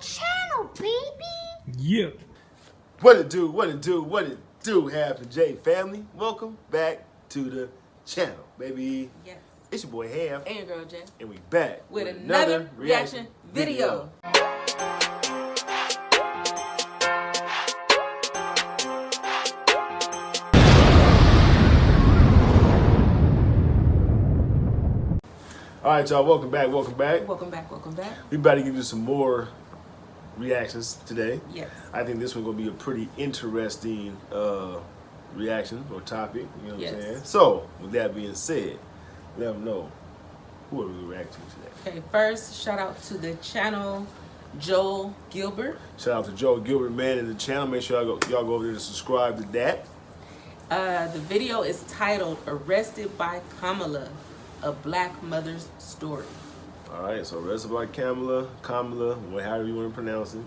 channel, baby. Yeah. What it do, Half J family. Welcome back to the channel, baby. Yes. It's your boy Half. And your girl J. And we back with another reaction video. All right, y'all. Welcome back. Welcome back. We about to give you some more reactions today. Yes. I think this one gonna be a pretty interesting reaction or topic. You know what I'm saying? So, with that being said, let them know who are we reacting to today. Okay. First, shout out to the channel, Joel Gilbert. Shout out to Joel Gilbert, man, in the channel. Make sure y'all go over there to subscribe to that. The video is titled "Arrested by Kamala: A Black Mother's Story." All right, so Arrested by Kamala, however you want to pronounce it.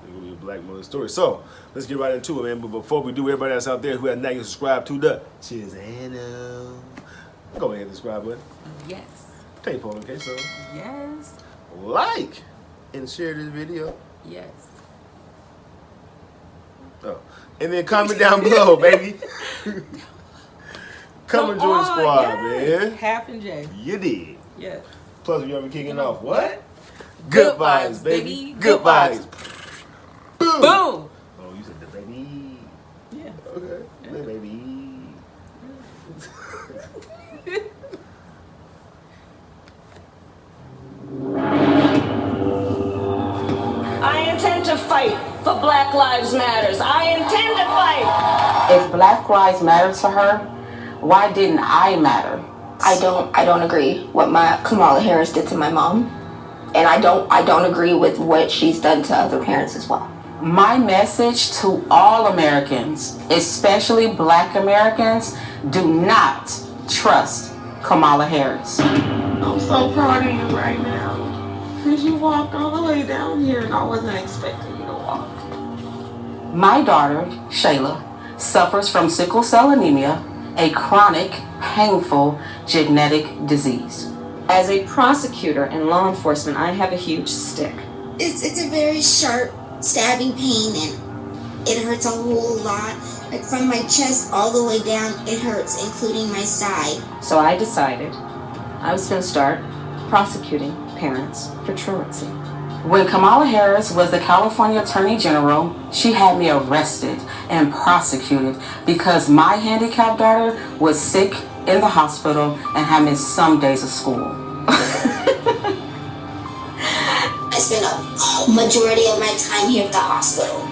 It's gonna be a black mother story. So let's get right into it, man. But before we do, everybody that's out there who has not yet subscribed to the channel, go ahead and subscribe button. Yes. Take phone, okay? So Yes. like and share this video. Yes. Oh, and then comment down below, baby. Come and join the squad, man. Half and J. You did. Yes. Plus, we already kicking off what? Good vibes, baby. Good vibes. Boom. Boom. Oh, you said the baby. Yeah. Okay. Yeah. The baby. I intend to fight for Black Lives Matters. I intend to fight. If Black Lives matter to her, why didn't I matter? I don't agree what Kamala Harris did to my mom, and I don't agree with what she's done to other parents as well. My message to all Americans, especially Black Americans, do not trust Kamala Harris. I'm so proud of you right now, because you walked all the way down here and I wasn't expecting you to walk. My daughter, Shayla, suffers from sickle cell anemia, a chronic, painful genetic disease. As a prosecutor in law enforcement, I have a huge stick. It's a very sharp stabbing pain, and it hurts a whole lot. Like from my chest all the way down, it hurts, including my side. So I decided I was going to start prosecuting parents for truancy. When Kamala Harris was the California Attorney General, she had me arrested and prosecuted because my handicapped daughter was sick in the hospital and had missed some days of school. I spent a majority of my time here at the hospital.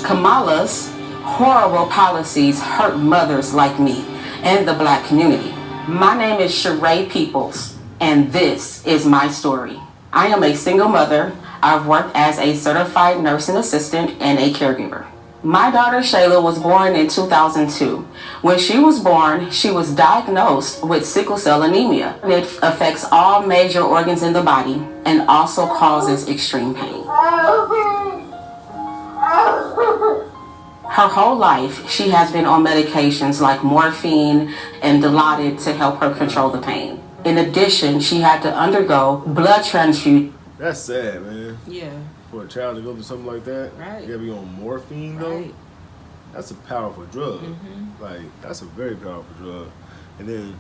Kamala's horrible policies hurt mothers like me and the Black community. My name is Sheree Peoples, and this is my story. I am a single mother. I've worked as a certified nursing assistant and a caregiver. My daughter Shayla was born in 2002. When she was born, she was diagnosed with sickle cell anemia. It affects all major organs in the body and also causes extreme pain. Her whole life, she has been on medications like morphine and Dilaudid to help her control the pain. In addition, she had to undergo blood transfusion. That's sad, man. Yeah. For a child to go through something like that, Right. You gotta be on morphine though. Right. That's a powerful drug. Mm-hmm. Like that's a very powerful drug. And then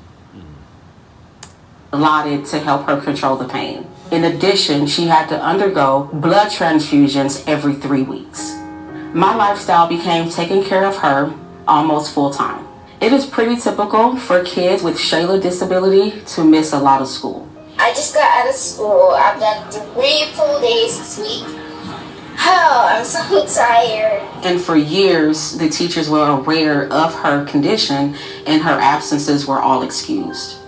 Dilaudid to help her control the pain. In addition, she had to undergo blood transfusions every 3 weeks. My lifestyle became taking care of her almost full time. It is pretty typical for kids with Shayla disability to miss a lot of school. I just got out of school. I've done 3 full days this week. Oh, I'm so tired. And for years, the teachers were aware of her condition and her absences were all excused.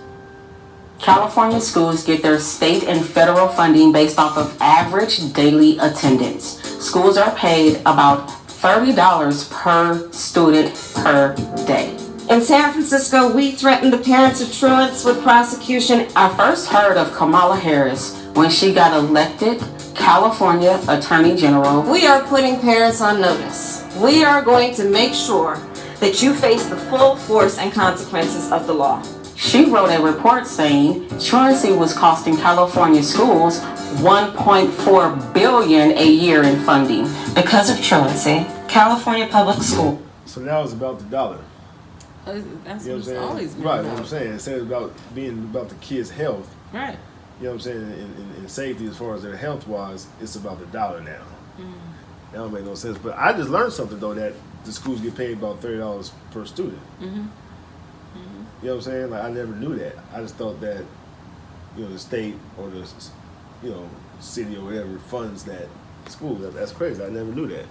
California schools get their state and federal funding based off of average daily attendance. Schools are paid about $30 per student per day. In San Francisco, we threatened the parents of truants with prosecution. I first heard of Kamala Harris when she got elected California Attorney General. We are putting parents on notice. We are going to make sure that you face the full force and consequences of the law. She wrote a report saying truancy was costing California schools $1.4 billion a year in funding. Because of truancy, California public school. So now it's about the dollar. That's You know what what I'm it's saying? always been Right, about. what I'm saying. Instead of being about the kids' health, Right. you know what I'm saying, and safety as far as their health wise, it's about the dollar now. That don't make no sense. But I just learned something though, that the schools get paid about $30 per student. You know what I'm saying? Like I never knew that. I just thought that, you know, the state or the, you know, city or whatever funds that school. That's crazy. I never knew that.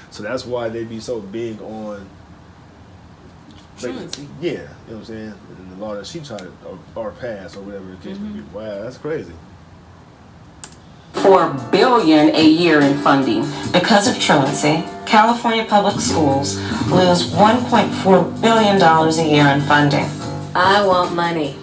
So that's why they be so big on Truancy. yeah, you know what I'm saying? And the law that she tried to, or pass or whatever the case may be. Wow, that's crazy. $4 billion a year in funding. Because of truancy, California public schools lose $1.4 billion a year in funding. I want money.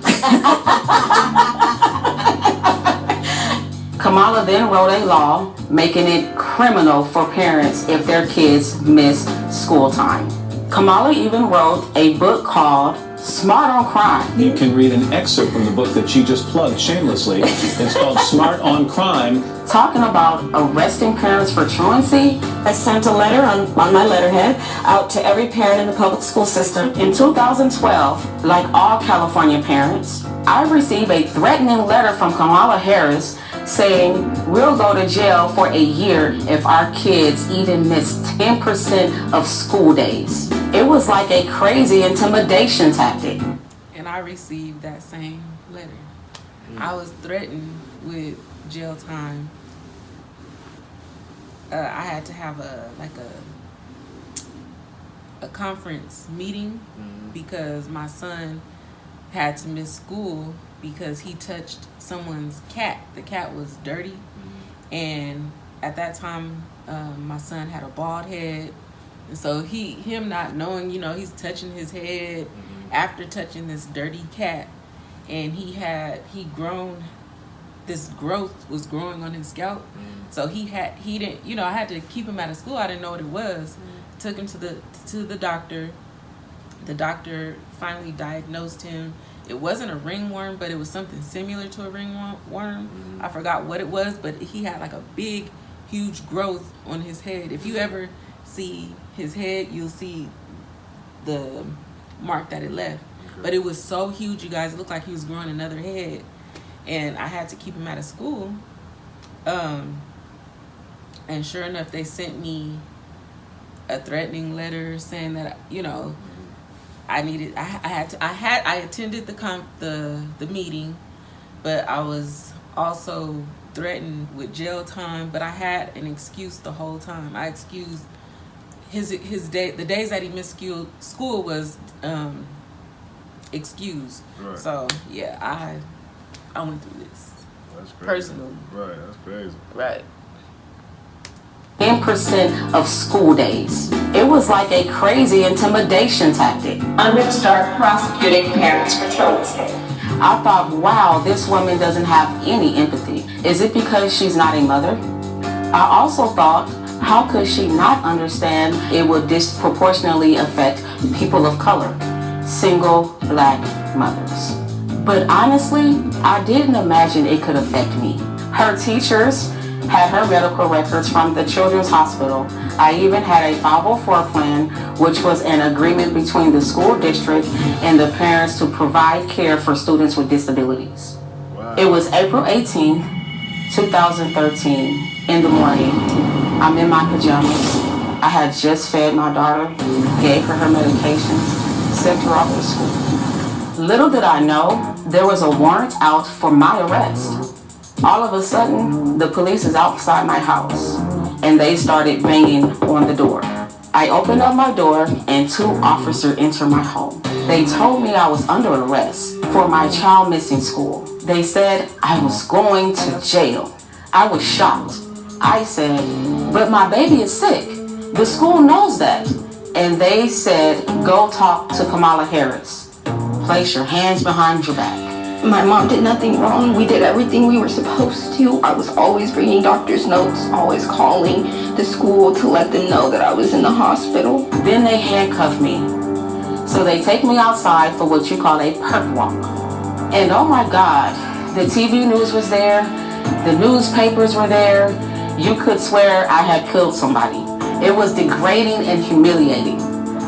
Kamala then wrote a law making it criminal for parents if their kids miss school time. Kamala even wrote a book called Smart on Crime. You can read an excerpt from the book that she just plugged shamelessly. It's called Smart on Crime. Talking about arresting parents for truancy. I sent a letter on my letterhead out to every parent in the public school system. In 2012, like all California parents, I received a threatening letter from Kamala Harris saying we'll go to jail for a year if our kids even miss 10% of school days. It was like a crazy intimidation tactic. And I received that same letter. I was threatened with jail time. I had to have a conference meeting because my son had to miss school because he touched someone's cat. The cat was dirty, and at that time, my son had a bald head, and so him not knowing, you know, he's touching his head after touching this dirty cat, and this growth was growing on his scalp, so he didn't, you know, I had to keep him out of school. I didn't know what it was. Took him to the doctor. The doctor finally diagnosed him. It wasn't a ringworm, but it was something similar to a ringworm. I forgot what it was, but he had like a big, huge growth on his head. If you ever see his head, you'll see the mark that it left. But it was so huge, you guys. It looked like he was growing another head. And I had to keep him out of school. And sure enough, they sent me a threatening letter saying that, you know, I attended the meeting, but I was also threatened with jail time. But I had an excuse the whole time. I excused his day. The days that he missed school was excused. Right. So yeah, I went through this. That's crazy. Personally. Right, that's crazy. Right. 10% of school days. It was like a crazy intimidation tactic. I'm going to start prosecuting parents for truancy. I thought, wow, this woman doesn't have any empathy. Is it because she's not a mother? I also thought, how could she not understand it would disproportionately affect people of color, single black mothers? But honestly, I didn't imagine it could affect me. Her teachers had her medical records from the Children's Hospital. I even had a 504 plan, which was an agreement between the school district and the parents to provide care for students with disabilities. Wow. It was April 18th, 2013, in the morning. I'm in my pajamas. I had just fed my daughter, gave her medications, sent her off to school. Little did I know, there was a warrant out for my arrest. All of a sudden, the police is outside my house, and they started banging on the door. I opened up my door, and 2 officers entered my home. They told me I was under arrest for my child missing school. They said I was going to jail. I was shocked. I said, but my baby is sick. The school knows that. And they said, go talk to Kamala Harris. Place your hands behind your back. My mom did nothing wrong. We did everything we were supposed to. I was always bringing doctor's notes, always calling the school to let them know that I was in the hospital. Then they handcuffed me. So they take me outside for what you call a perk walk. And oh my God, the TV news was there, the newspapers were there. You could swear I had killed somebody. It was degrading and humiliating.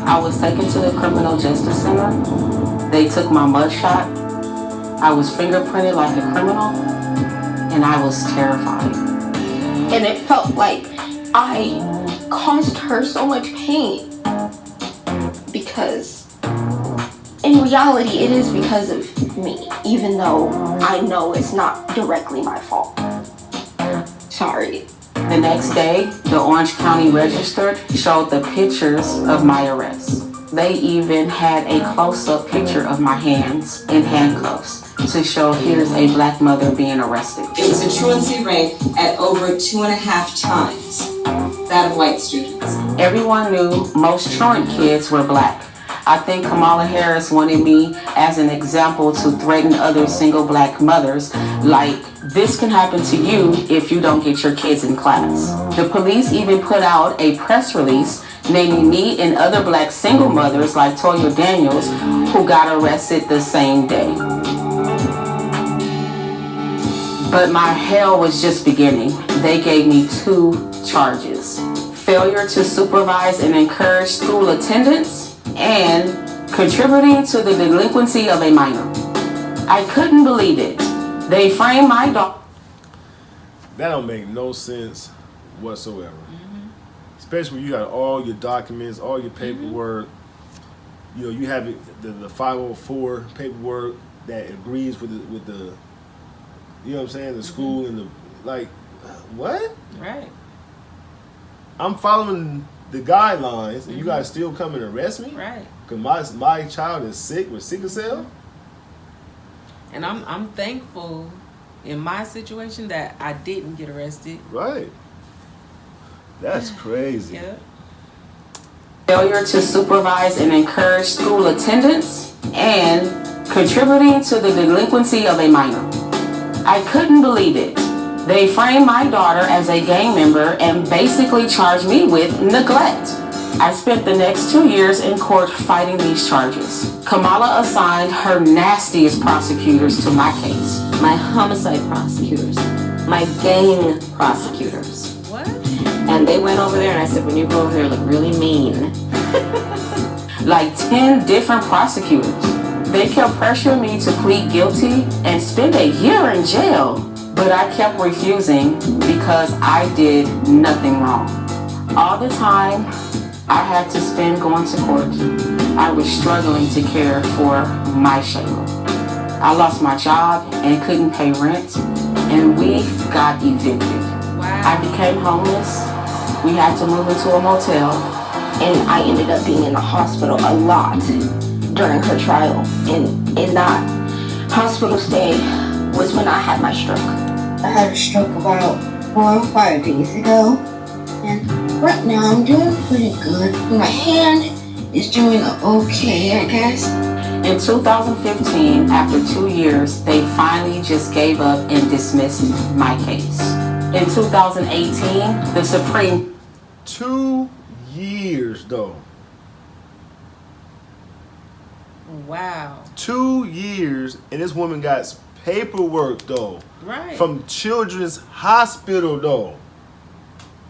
I was taken to the Criminal Justice Center. They took my mugshot. I was fingerprinted like a criminal, and I was terrified. And it felt like I caused her so much pain, because in reality it is because of me, even though I know it's not directly my fault. Sorry. The next day, the Orange County Register showed the pictures of my arrest. They even had a close-up picture of my hands in handcuffs to show here's a black mother being arrested. It was a truancy rate at over 2.5 times that of white students. Everyone knew most truant kids were black. I think Kamala Harris wanted me as an example to threaten other single black mothers, like, this can happen to you if you don't get your kids in class. The police even put out a press release naming me and other black single mothers like Toya Daniels, who got arrested the same day. But my hell was just beginning. They gave me 2 charges: failure to supervise and encourage school attendance, and contributing to the delinquency of a minor. I couldn't believe it. They framed my daughter. That don't make no sense whatsoever. Especially when you got all your documents, all your paperwork. You know, you have the 504 paperwork that agrees with the you know what I'm saying, the school and the, like, what? Right. I'm following the guidelines, and you guys still come and arrest me? Right. Because my child is sick with sickle cell? And I'm thankful in my situation that I didn't get arrested. Right. That's crazy. Yeah. Failure to supervise and encourage school attendance, and contributing to the delinquency of a minor. I couldn't believe it. They framed my daughter as a gang member and basically charged me with neglect. I spent the next 2 years in court fighting these charges. Kamala assigned her nastiest prosecutors to my case. My homicide prosecutors, my gang prosecutors. What? And they went over there and I said, when you go over there, look really mean. Like 10 different prosecutors. They kept pressuring me to plead guilty and spend a year in jail. But I kept refusing because I did nothing wrong. All the time I had to spend going to court, I was struggling to care for my Shayla. I lost my job and couldn't pay rent, and we got evicted. Wow. I became homeless. We had to move into a motel. And I ended up being in the hospital a lot during her trial. And in that hospital stay was when I had my stroke. I had a stroke about 4 or 5 days ago, and right now I'm doing pretty good. My hand is doing okay, I guess. In 2015, after 2 years, they finally just gave up and dismissed my case. In 2018, the Supreme... 2 years, though. Wow. 2 years, and this woman got paperwork, though. Right. From Children's Hospital, though,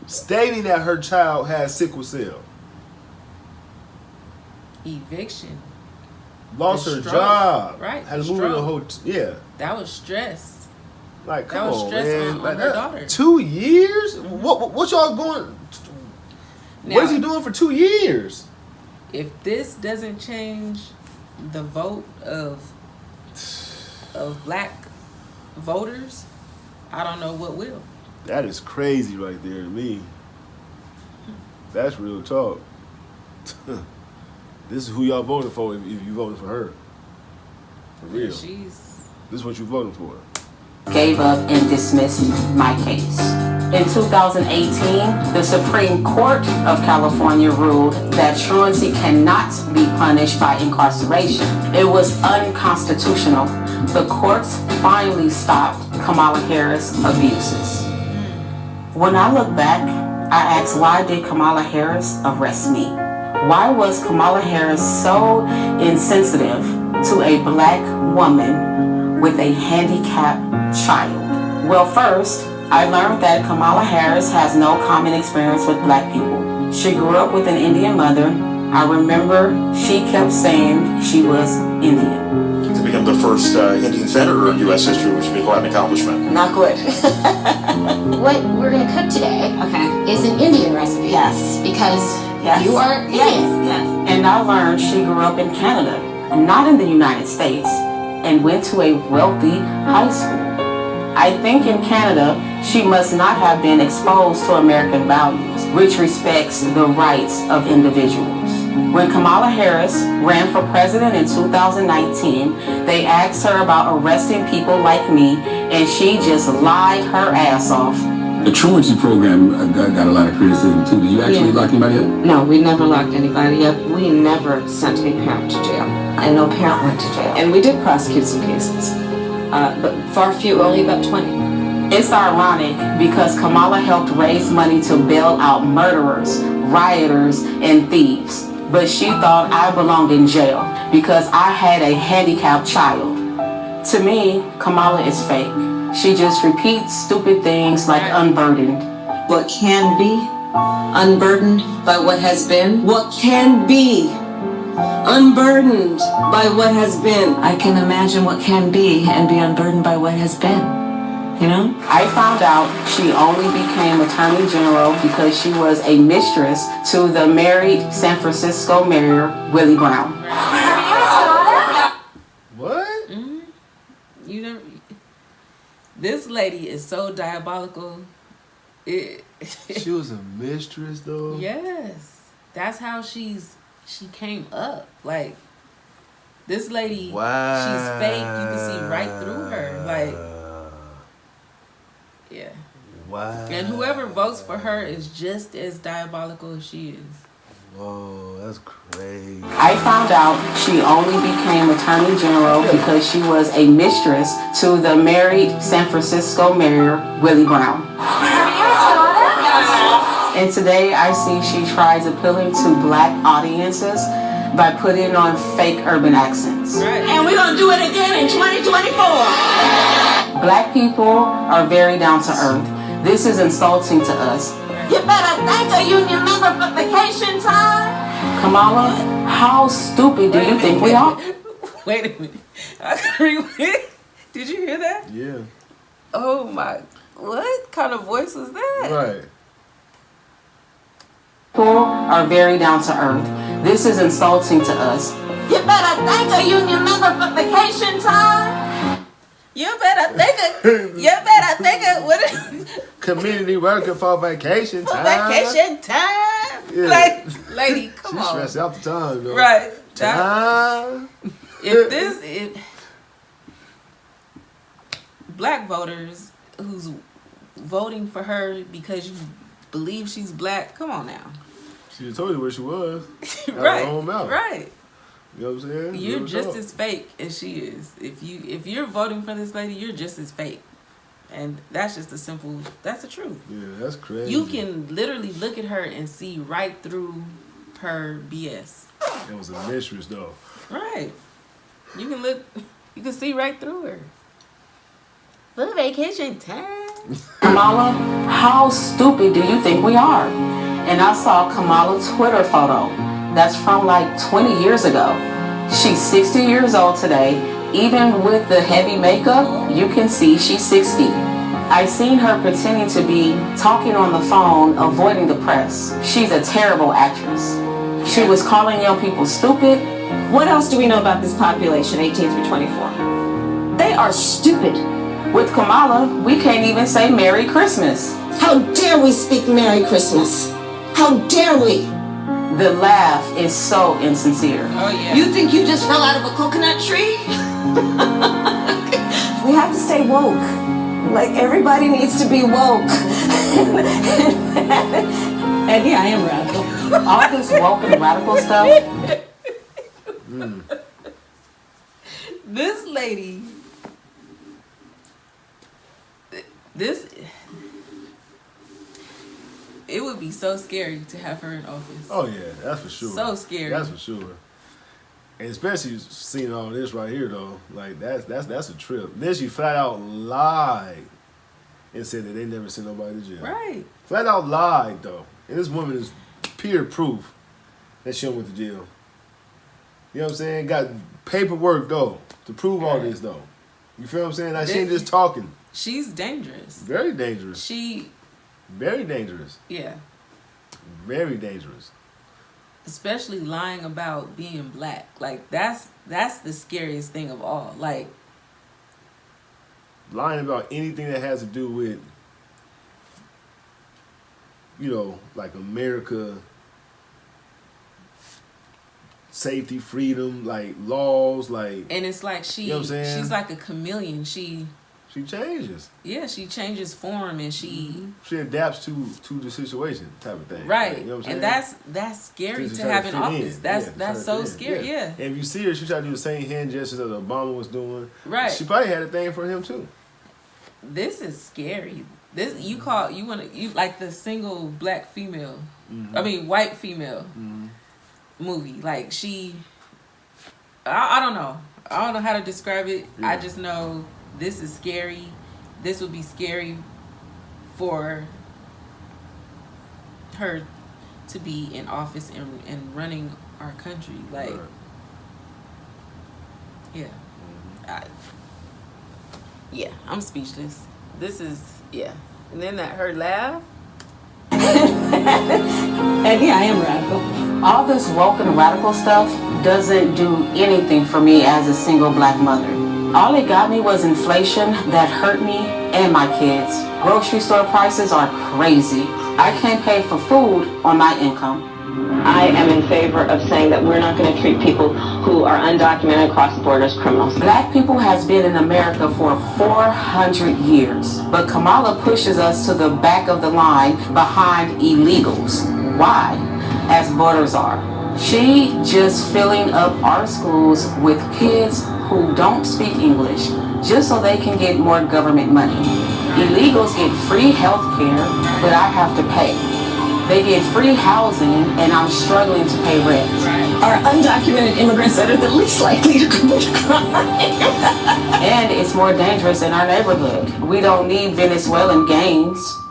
stating that her child has sickle cell. Eviction. Lost The her stroke. Job. Right, Had the to move in a stroke. hotel. Yeah. That was stress. Like, That come was on, stress man. on Like her daughter. 2 years? What y'all going? Now, What is he doing for 2 years? If this doesn't change the vote of black voters, I don't know what will. That is crazy right there to me. That's real talk. This is who y'all voted for if you voted for her. For real. She's... This is what you voted for. gave up and dismissed my case. In 2018, the Supreme Court of California ruled that truancy cannot be punished by incarceration. It was unconstitutional. The courts finally stopped Kamala Harris' abuses. When I look back, I ask, why did Kamala Harris arrest me? Why was Kamala Harris so insensitive to a black woman with a handicapped child? Well, first, I learned that Kamala Harris has no common experience with black people. She grew up with an Indian mother. I remember she kept saying she was Indian. To become the first Indian senator in U.S. history, which would be quite an accomplishment. Not good. What we're going to cook today is an Indian recipe. Yes. Because you are Indian. Yes. And I learned she grew up in Canada, not in the United States, and went to a wealthy high school. I think in Canada, she must not have been exposed to American values, which respects the rights of individuals. When Kamala Harris ran for president in 2019, they asked her about arresting people like me, and she just lied her ass off. The truancy program got a lot of criticism too. Did you actually lock anybody up? No, we never locked anybody up. We never sent a parent to jail. And no parent went to jail. And we did prosecute some cases. But far few, only about 20. It's ironic because Kamala helped raise money to bail out murderers, rioters, and thieves. But she thought I belonged in jail because I had a handicapped child. To me, Kamala is fake. She just repeats stupid things like unburdened. What can be unburdened by what has been? What can be unburdened by what has been? I can imagine what can be and be unburdened by what has been. You know? I found out she only became Attorney General because she was a mistress to the married San Francisco Mayor, Willie Brown. What? Mm-hmm. You know, this lady is so diabolical. She was a mistress, though? Yes. That's how she came up. Like, this lady, she's fake. You can see right through her. Like, yeah. Wow. And whoever votes for her is just as diabolical as she is. Whoa, that's crazy. I found out she only became Attorney General because she was a mistress to the married San Francisco Mayor, Willie Brown. And today I see she tries appealing to black audiences by putting on fake urban accents. And we're going to do it again in 2024. Black people are very down to earth. This is insulting to us. You better thank a union member for vacation time. Kamala, how stupid do you think we are? Wait a minute. I agree with it. Did you hear that? Yeah. Oh my, what kind of voice was that? Right. People are very down to earth. This is insulting to us. You better thank a union member for vacation time. You better think it. What is community worker for vacation time? Vacation time? Yeah. Like, lady, come on. She stressed out the time, though. Right. Time. If black voters who's voting for her because you believe she's black, come on now. She told you where she was. Right. Her own mouth. Right. You know what I'm saying? You're just as fake as she is. If you're voting for this lady, you're just as fake. And that's just that's the truth. Yeah, that's crazy. You can literally look at her and see right through her BS. It was a mistress, though. Right. You can see right through her. For vacation time. Kamala, how stupid do you think we are? And I saw Kamala's Twitter photo. That's from like 20 years ago. She's 60 years old today. Even with the heavy makeup, you can see she's 60. I seen her pretending to be talking on the phone, avoiding the press. She's a terrible actress. She was calling young people stupid. What else do we know about this population, 18 through 24? They are stupid. With Kamala, we can't even say Merry Christmas. How dare we speak Merry Christmas? How dare we? The laugh is so insincere. Oh, yeah. You think you just fell out of a coconut tree? We have to stay woke. Like, everybody needs to be woke. And yeah, I am radical. All this woke and radical stuff. This lady, it would be so scary to have her in office. Oh yeah, that's for sure. So scary. That's for sure. And especially seeing all this right here though, like that's a trip. Then she flat out lied and said that they never sent nobody to jail. Right. Flat out lied though. And this woman is peer proof that she went to jail. You know what I'm saying? Got paperwork though to prove all this though. You feel what I'm saying? Like she ain't just talking. She's dangerous. Very dangerous. Very dangerous. Yeah. Very dangerous. Especially lying about being black. Like that's the scariest thing of all. Like lying about anything that has to do with, you know, like America, safety, freedom, like laws, like. And it's like you know what I'm saying? She's like a chameleon. She changes. Yeah, she changes form and she adapts to the situation type of thing. Right. Like, you know what I'm and saying? that's scary to have in office. That's so scary. Yeah. And if you see her, she tried to do the same hand gestures that Obama was doing. Right. She probably had a thing for him too. This is scary. This you like the single black female. I mean white female movie. Like I don't know. I don't know how to describe it. Yeah. I just know this is scary. This would be scary for her to be in office and running our country. Like, yeah. I'm speechless. This is, And then her laugh. And yeah, I am radical. All this woke and radical stuff doesn't do anything for me as a single black mother. All it got me was inflation that hurt me and my kids. Grocery store prices are crazy. I can't pay for food on my income. I am in favor of saying that we're not going to treat people who are undocumented across the border as criminals. Black people has been in America for 400 years, but Kamala pushes us to the back of the line behind illegals. Why? As borders are. She just filling up our schools with kids who don't speak English just so they can get more government money. Illegals get free health care, but I have to pay. They get free housing, and I'm struggling to pay rent. Are undocumented immigrants that are the least likely to commit crime. And it's more dangerous in our neighborhood. We don't need Venezuelan gangs.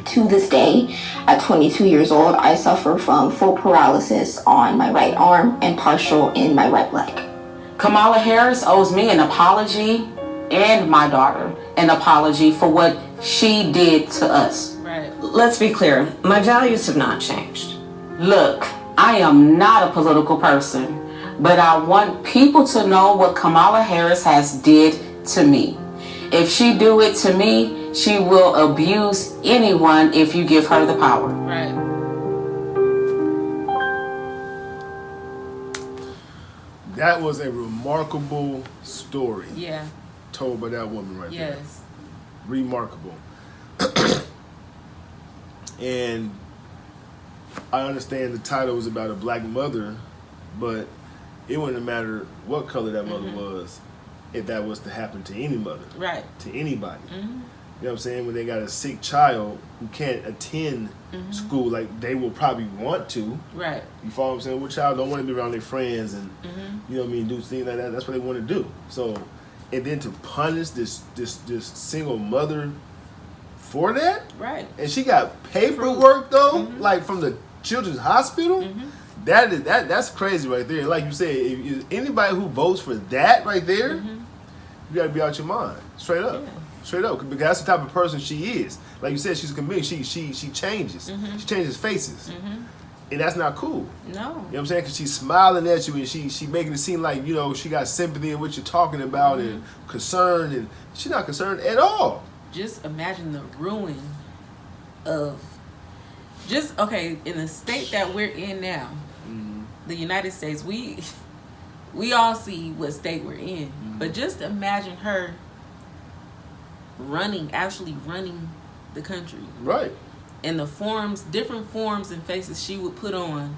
To this day, at 22 years old, I suffer from full paralysis on my right arm and partial in my right leg. Kamala Harris owes me an apology and my daughter an apology for what she did to us. Right. Let's be clear, my values have not changed. Look, I am not a political person, but I want people to know what Kamala Harris has did to me. If she do it to me, she will abuse anyone if you give her the power. Right. That was a remarkable story. Yeah. Told by that woman right there. Yes. Remarkable. And I understand the title was about a black mother, but it wouldn't matter what color that mother was if that was to happen to any mother. Right. To anybody. You know what I'm saying? When they got a sick child who can't attend school like they will probably want to. Right. You follow what I'm saying? What child don't want to be around their friends and you know what I mean, do things like that. That's what they want to do. So, and then to punish this single mother for that, right? And she got paperwork though, like from the children's hospital. That's crazy right there. Like you said, if anybody who votes for that right there, you gotta be out your mind, straight up, straight up, because that's the type of person she is. Like you said, she's a chameleon. She changes. She changes faces. And that's not cool. No. You know what I'm saying? Because she's smiling at you and she making it seem like, you know, she got sympathy in what you're talking about and concern, and she's not concerned at all. Just imagine the ruin of in the state that we're in now, the United States, we all see what state we're in. But just imagine her actually running the country. Right. And the forms, different forms and faces she would put on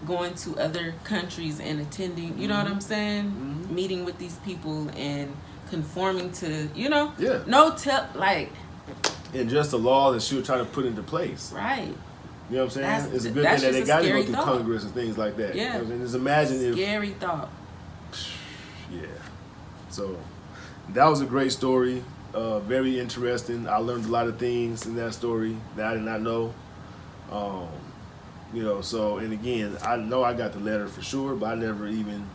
going to other countries and attending, you know what I'm saying? Meeting with these people and conforming to, you know? Yeah. And just the law that she was trying to put into place. You Right. You know what I'm saying? That's- It's a good that's thing that they just a got to go scary through thought. Congress and things like that. Yeah. You know what I'm saying? Just imagine if. Scary thought. Yeah. So that was a great story. Very interesting. I learned a lot of things in that story that I did not know. You know, so, and again, I know I got the letter for sure, but I never even,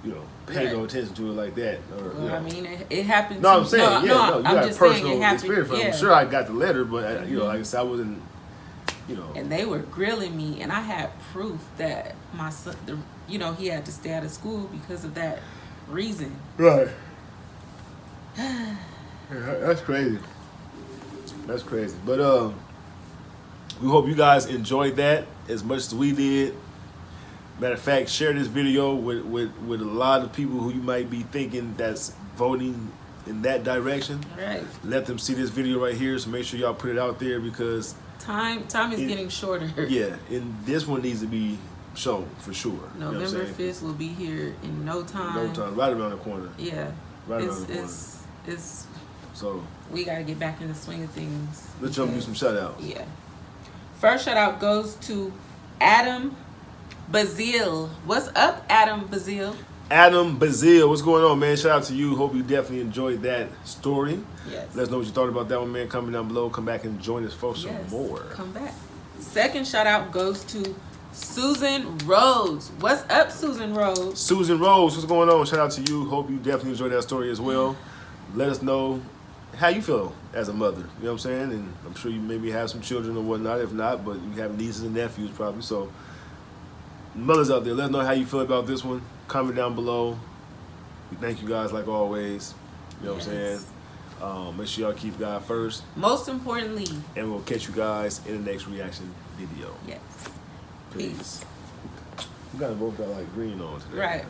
you know, paid no attention to it like that. Or, Well, you know. I mean, it happened. No, I'm saying, no, you I'm got just saying personal it happened. experience from it. Yeah. I'm sure I got the letter, but, you know, like I said, I wasn't, you know. And they were grilling me, and I had proof that my son, you know, he had to stay out of school because of that reason. Right. That's crazy. That's crazy. But we hope you guys enjoyed that as much as we did. Matter of fact, share this video with a lot of people who you might be thinking that's voting in that direction. Right. Let them see this video right here. So make sure y'all put it out there because Time is getting shorter. Yeah, and this one needs to be shown for sure. November you know what I'm saying? 5th will be here in no time. No time, right around the corner. Yeah. Right around the corner. It's So we gotta get back in the swing of things. let's jump do some shout outs. Yeah. First shout out goes to Adam Bazile. What's up, Adam Bazile? Adam Bazile, what's going on, man? Shout out to you. Hope you definitely enjoyed that story. Yes. Let us know what you thought about that one, man. Comment down below. Come back and join us for some Yes. more. Come back. Second shout out goes to Susan Rhodes. What's up, Susan Rhodes? Susan Rose, what's going on? Shout out to you. Hope you definitely enjoyed that story as well. Let us know how you feel as a mother. You know what I'm saying? And I'm sure you maybe have some children or whatnot. If not, but you have nieces and nephews probably. So mothers out there, let us know how you feel about this one. Comment down below. We thank you guys like always. You know what I'm saying? Make sure y'all keep God first. Most importantly. And we'll catch you guys in the next reaction video. Yes. Peace. We got both got like green on today. Right.